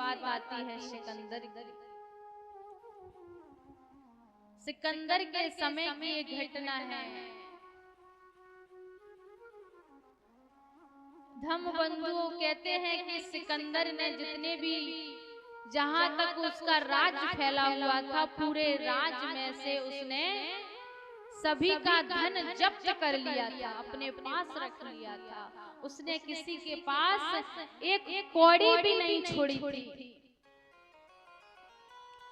बात आती है सिकंदर की। सिकंदर के समय की एक घटना है। धम्मबंधुओं कहते हैं कि सिकंदर ने जितने भी, जहां तक उसका राज फैला हुआ था, पूरे राज में से उसने सभी का धन जब्त कर लिया था, अपने पास रख लिया था। उसने किसी के पास एक कौड़ी भी नहीं छोड़ी थी।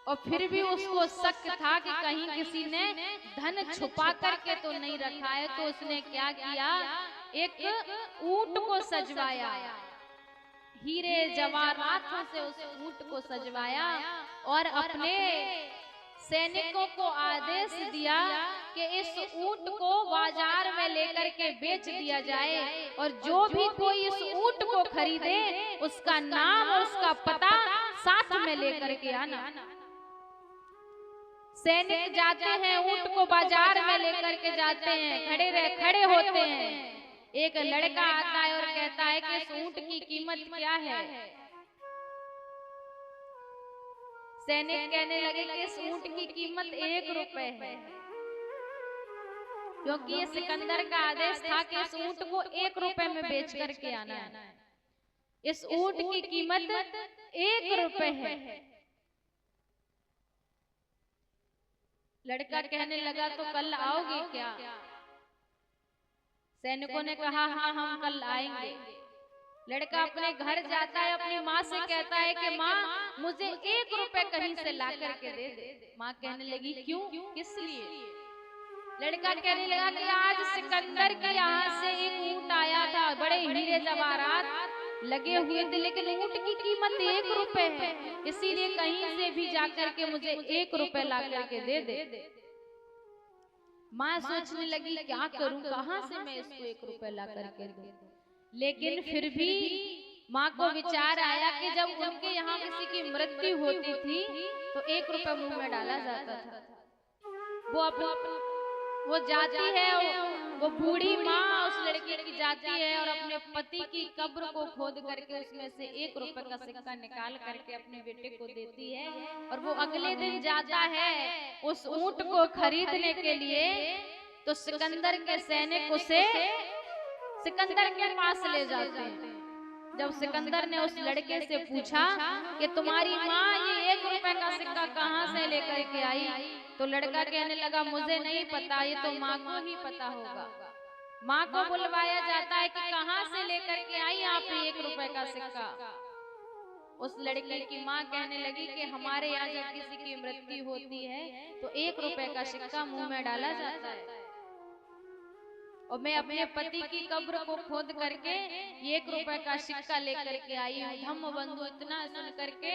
और फिर भी उसको शक था कि कहीं किसी ने धन छुपा करके तो नहीं रखा है। तो उसने क्या किया, एक ऊंट को सजवाया, हीरे जवाहरातों से उस ऊंट को सजवाया और अपने सैनिकों को आदेश दिया कि इस ऊंट को बाजार में लेकर के बेच दिया जाए और जो भी कोई इस ऊंट को खरीदे उसका नाम और उसका पता साथ में लेकर के आना। सैनिक जाते हैं, ऊंट को बाजार में लेकर के जाते हैं, खड़े होते हैं। एक लड़का आता है और कहता है कि इस ऊंट की कीमत क्या है। सैनिक कहने लगे कि इस ऊंट की कीमत 1 रुपए है, क्योंकि ये सिकंदर का आदेश था कि इस ऊंट को 1 रुपए में बेच करके आना है। इस ऊंट की कीमत 1 रुपए है। लड़का कहने लगा तो कल आओगे क्या? सैनिकों ने कहा हाँ हम कल आएंगे। लड़का अपने घर जाता है, अपनी माँ से कहता है कि माँ मुझे 1 रुपए कहीं से ला करके दे दे। माँ कहने लगी क्यों, किस लिए? लड़का कहने लगा कि आज सिकंदर के यहाँ से एक ऊंट आया था, बड़े हीरे जवाहरात लगे हुए थे, लेकिन ऊंट की कीमत 1 रुपए है, इसीलिए कहीं से भी जाकर के मुझे 1 रुपए ला करके दे दे। माँ सोचने लगी क्या करूं, कहां से मैं इसको 1 रुपए ला करके दूं। लेकिन फिर भी माँ को विचार आया कि जब उनके यहाँ किसी की मृत्यु होती थी तो 1 रुपए मुंह में डाला जाता था। वो जाती है, वो बूढ़ी माँ उस लड़के की जाती है और अपने पति की कब्र को खोद करके उसमें से 1 रुपए का सिक्का निकाल करके अपने बेटे को देती है। और वो अगले दिन जाता है उस ऊंट को खरीदने के लिए। तो सिकंदर के सैनिक उसे सिकंदर के पास ले जाते हैं। जब सिकंदर ने उस लड़के से पूछा कि तुम्हारी माँ ये 1 रुपए का सिक्का कहाँ से लेकर के आई, तो लड़का कहने लगा मुझे नहीं पता, ये तो माँ को ही पता होगा। माँ को बुलवाया जाता है कि कहाँ से लेकर के आई आप 1 रुपए का सिक्का। उस लड़के की माँ कहने लगी कि हमारे यहाँ जब किसी की मृत्यु होती है तो 1 रुपए का सिक्का मुंह में डाला जाता है और मैं अपने पति की कब्र को खोद करके 1 रुपए का सिक्का लेकर के आई हूँ। धम्मबंधु इतना सुन करके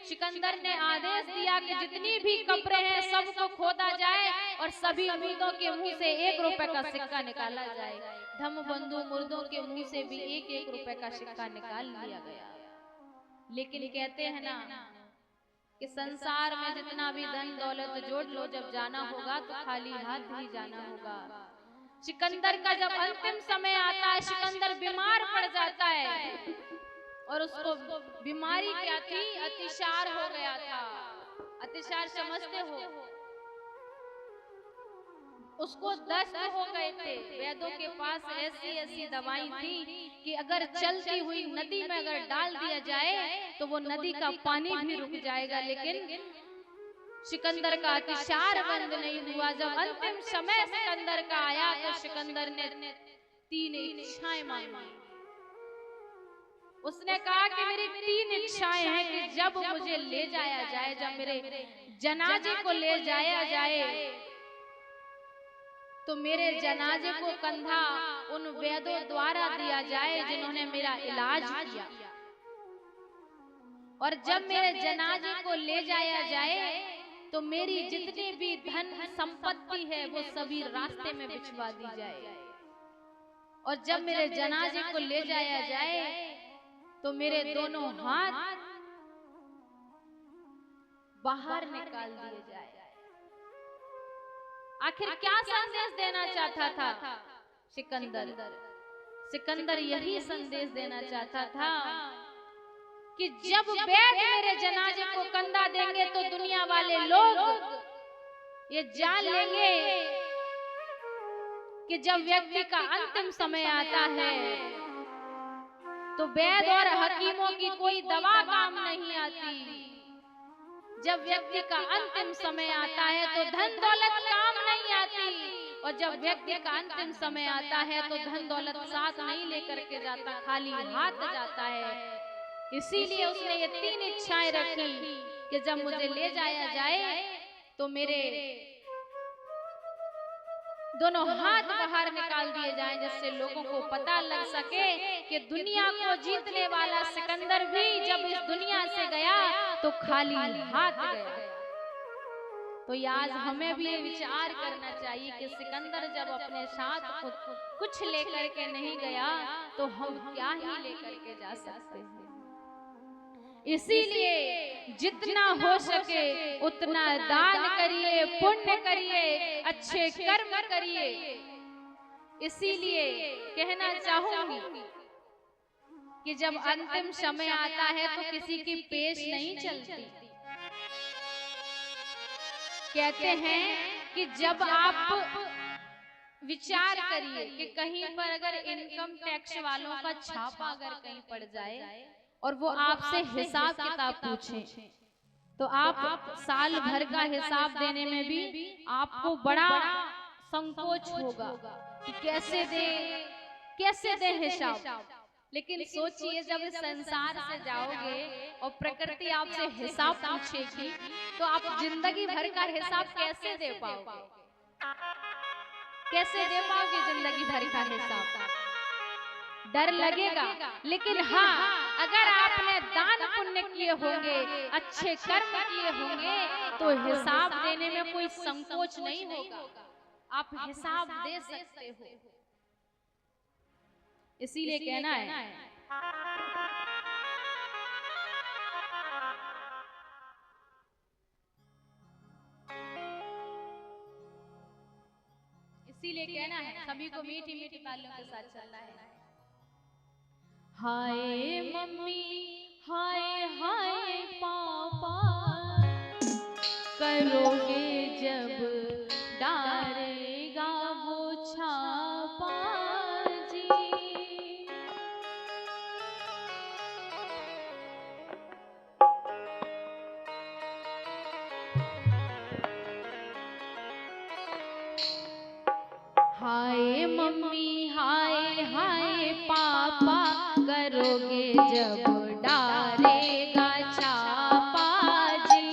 सिकंदर ने आदेश दिया कि जितनी भी कब्रें हैं सबको खोदा जाए और सभी मुर्दों के मुंह से 1 रुपए का सिक्का निकाला जाए। धम्मबंधु मुर्दों के मुंह से भी 1-1 रुपए का सिक्का निकाल लिया गया। लेकिन कहते हैं ना कि संसार में जितना भी धन दौलत जोड़ लो, जब जाना होगा तो खाली हाथ ही जाना होगा। सिकंदर का जब अंतिम समय आता है, सिकंदर बीमार पड़ जाता है और उसको बीमारी क्या थी, अतिसार हो गया था। अतिसार समझते हो, उसको दस्त हो गए थे। वैद्यों के पास ऐसी दवाई थी कि अगर चलती हुई नदी में अगर डाल दिया जाए तो वो नदी का पानी भी रुक जाएगा, लेकिन सिकंदर का अतिसार बंद नहीं हुआ। जब अंतिम समय सिकंदर का आया तो सिकंदर ने 3 इच्छाएं मांगी। उसने कहा कि मेरी 3 इच्छाएं हैं कि जब मुझे ले जाया जाए, जब मेरे जनाजे को ले जाया जाए तो मेरे जनाजे को कंधा उन वैद्यों द्वारा दिया जाए जिन्होंने मेरा इलाज किया, और जब मेरे जनाजे को ले जाया जाए तो मेरी जितनी भी धन संपत्ति है वो सभी रास्ते में बिछवा दी जाए, और जब मेरे जनाजे को ले जाया जाए तो मेरे दोनों हाथ बाहर निकाल दिए जाए। आखिर क्या संदेश देना चाहता था सिकंदर? सिकंदर यही संदेश देना चाहता था कि जब वैद मेरे जनाजे को कंधा देंगे तो दुनिया वाले लोग ये जान लेंगे कि जब व्यक्ति का अंतिम समय आता है तो वैद और हकीमों की कोई दवा काम नहीं आती। जब व्यक्ति का अंतिम समय आता है तो धन दौलत काम नहीं आती, और जब व्यक्ति का अंतिम समय आता है तो धन दौलत साथ नहीं लेकर के जाता, खाली हाथ जाता है। इसीलिए उसने ये 3 इच्छाएं रखी कि जब मुझे ले जाया जाए तो मेरे दोनों हाथ बाहर निकाल दिए जाएं, जिससे लोगों को पता लग सके कि दुनिया को जीतने वाला सिकंदर भी जब इस दुनिया से गया तो खाली हाथ गया। तो आज हमें भी ये विचार करना चाहिए कि सिकंदर जब अपने साथ कुछ लेकर के नहीं गया तो हम क्या ही लेकर के जा सकते हैं। इसीलिए जितना हो सके उतना दान करिए, पुण्य करिए, अच्छे कर्म करिए। इसीलिए कहना चाहूंगी कि जब अंतिम समय आता है तो किसी की पेश नहीं चलती। कहते हैं कि जब आप विचार करिए कि कहीं पर अगर इनकम टैक्स वालों का छापा अगर कहीं पड़ जाए और वो आपसे हिसाब किताब पूछे तो आप साल भर का हिसाब देने में भी आपको बड़ा संकोच होगा कि कैसे दे हिसाब। लेकिन सोचिए जब इस संसार से जाओगे और प्रकृति आपसे हिसाब पूछेगी तो आप जिंदगी भर का हिसाब कैसे दे पाओगे? कैसे दे पाओगे जिंदगी भर का हिसाब? डर लगेगा। लेकिन हाँ, अगर आपने दान पुण्य किए होंगे, अच्छे कर्म किए होंगे तो हिसाब देने में कोई संकोच नहीं होगा, आप हिसाब दे सकते हो। इसीलिए कहना है सभी को मीठी मीठी तालियों के साथ चलना है। हाय मम्मी, हाय हाय पापा, करोगे जब डालेगा वो छापा जी। हाय मम्मी, हाय हाय पापा, करोगे जब डालेगा छापा जी।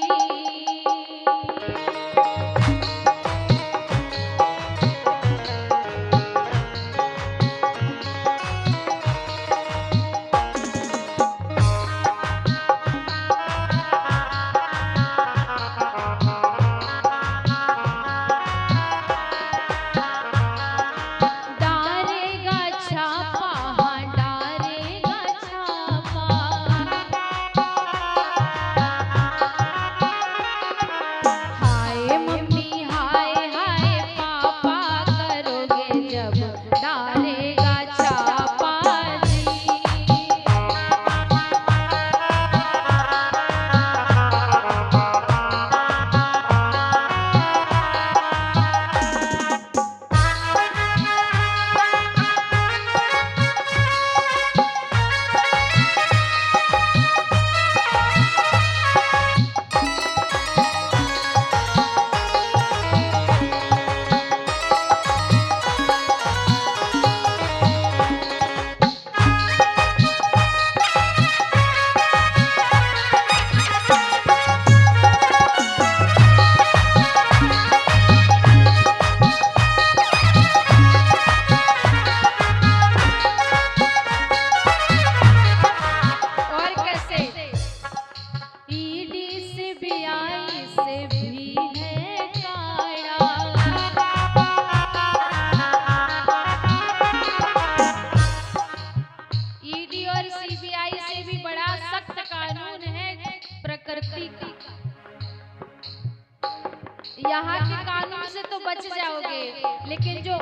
यहाँ के कानून से तो बच जाओगे, लेकिन जो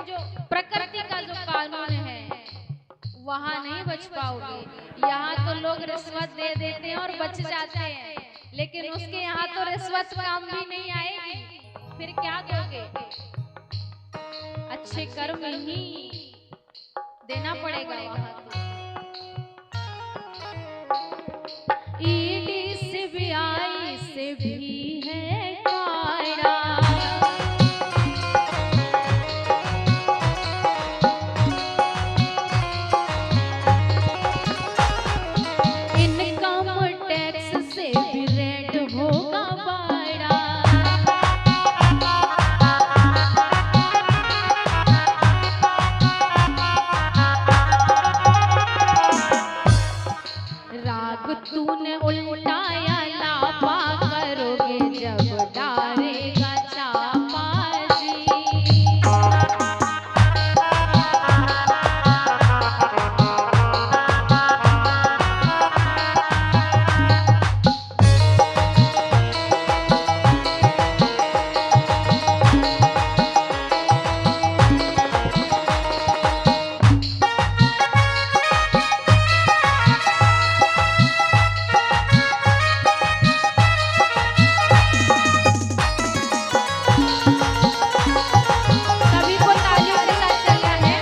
प्रकृति का जो कानून है वहाँ नहीं बच पाओगे। यहाँ तो लोग रिश्वत दे देते हैं और बच जाते हैं, लेकिन उसके यहाँ तो रिश्वत काम भी नहीं आएगी। फिर क्या दोगे? अच्छे कर्म ही देना पड़ेगा वहाँ तो। ईडी सीबीआई से भी है कायरा, इनकम टैक्स से भी रेड होगा बड़ा। राग तूने उल्टाया लापा करोगे जब डालेगा चापा जी। सभी को तालियों के साथ चलना है।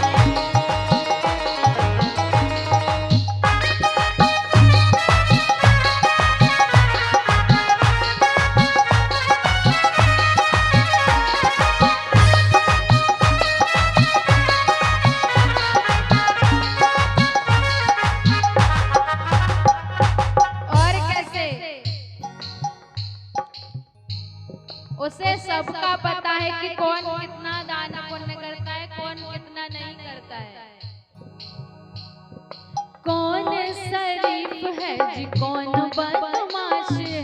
और कैसे? उसे सबका पता है कि कौन कितना दान पुण्य करता है, कौन कितना नहीं करता है। कौन शरीफ है जी, कौन बदमाश है।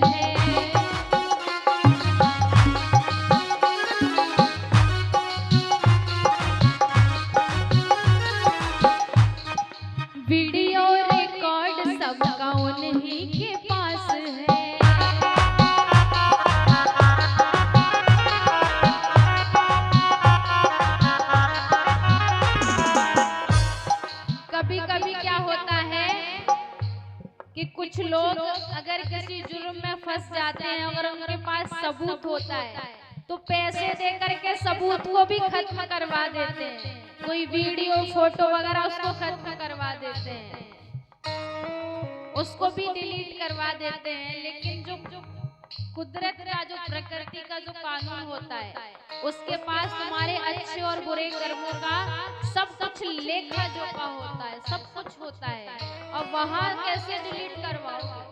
वीडियो रिकॉर्ड सबका उन्हीं के पास है। कभी कभी क्या होता है कि कुछ लोग अगर किसी जुर्म में फंस जाते हैं, अगर उनके पास सबूत होता है तो पैसे दे करके सबूत को भी खत्म करवा देते हैं। कोई वीडियो फोटो वगैरह उसको खत्म करवा देते हैं, उसको भी डिलीट करवा देते हैं। लेकिन जो कुदरत का, जो प्रकृति का जो कानून होता है, उसके पास तुम्हारे अच्छे और बुरे कर्मों का सब कुछ लेखा जोखा होता है, सब कुछ होता है। और वहां कैसे डिलीट करवाओगे?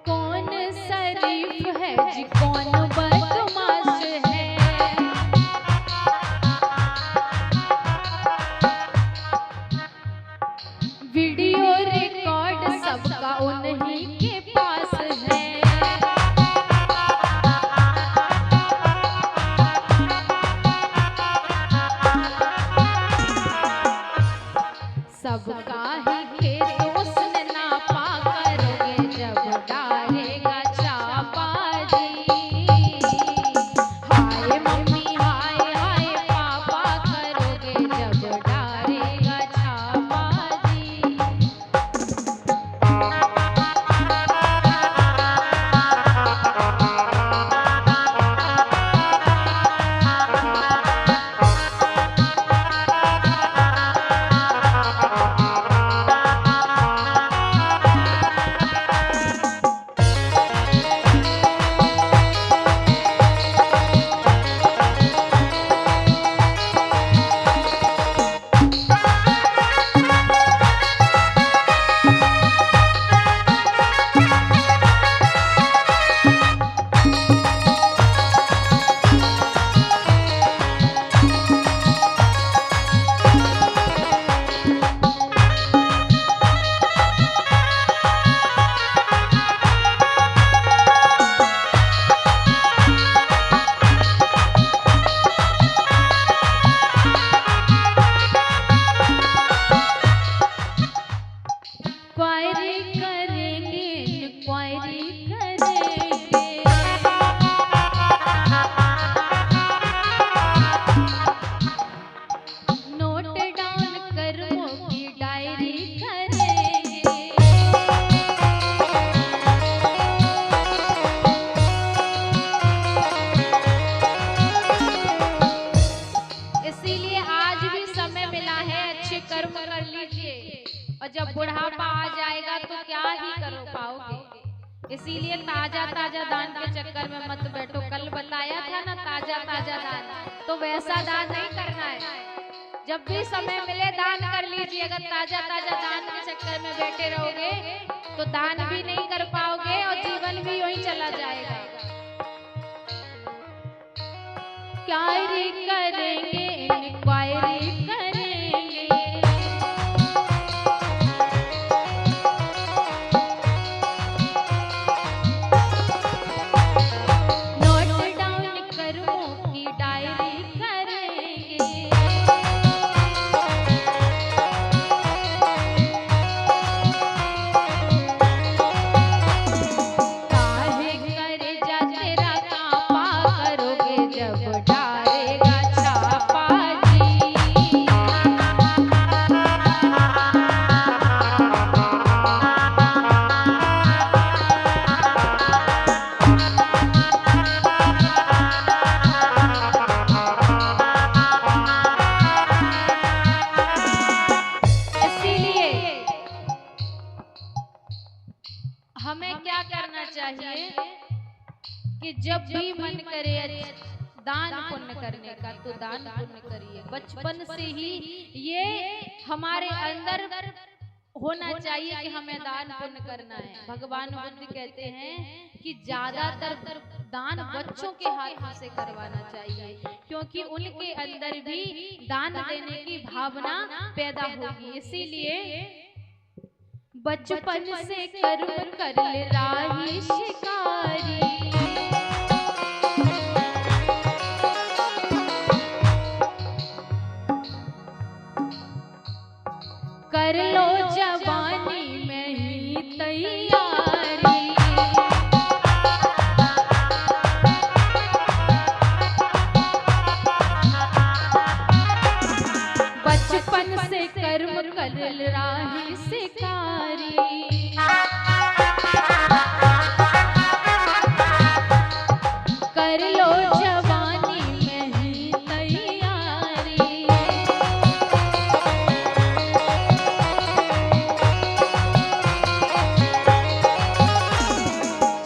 कौन शरीफ है जी, कौन बदमाश है। वीडियो रिकॉर्ड सबका उन्हीं के पास है। सबका ही खेत उसने नापा करोगे जब डालेगा चापा जी। क्या ही कर पाओगे। इसीलिए ताजा ताजा दान के चक्कर में मत बैठो। कल बताया था ना ताजा ताजा दान, तो वैसा दान नहीं करना है। जब भी समय मिले दान कर लीजिए। अगर ताजा ताजा दान के चक्कर में बैठे रहोगे तो दान भी नहीं कर पाओगे और जीवन भी यूं ही चला जाएगा। क्या रे करेंगे, इंक्वायरी करेंगे, नोट डाउन कर्मों की डायरी करेंगे। काहे करे जा तेरा कापा करोगे जब डालेगा छापा जी। इसीलिए हमें क्या करना चाहिए कि जब भी मन करे दान पुण्य करने का तो दान पुण्य करिए। बचपन से ही ये हमारे अंदर होना चाहिए कि हमें दान पुण्य करना है। भगवान बुद्ध कहते हैं कि ज्यादातर दान बच्चों के हाथों से करवाना चाहिए, क्योंकि उनके अंदर भी दान देने की भावना पैदा होगी। इसीलिए बचपन से कर्म कर ले राही शिकारी, कर लो जवानी में ही तैयारी। बचपन से कर्म कर राही शिकारी, कर लो जवानी में ही तैयारी।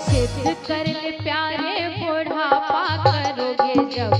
सिद्ध कर ले प्यारे बुढ़ापा करोगे जब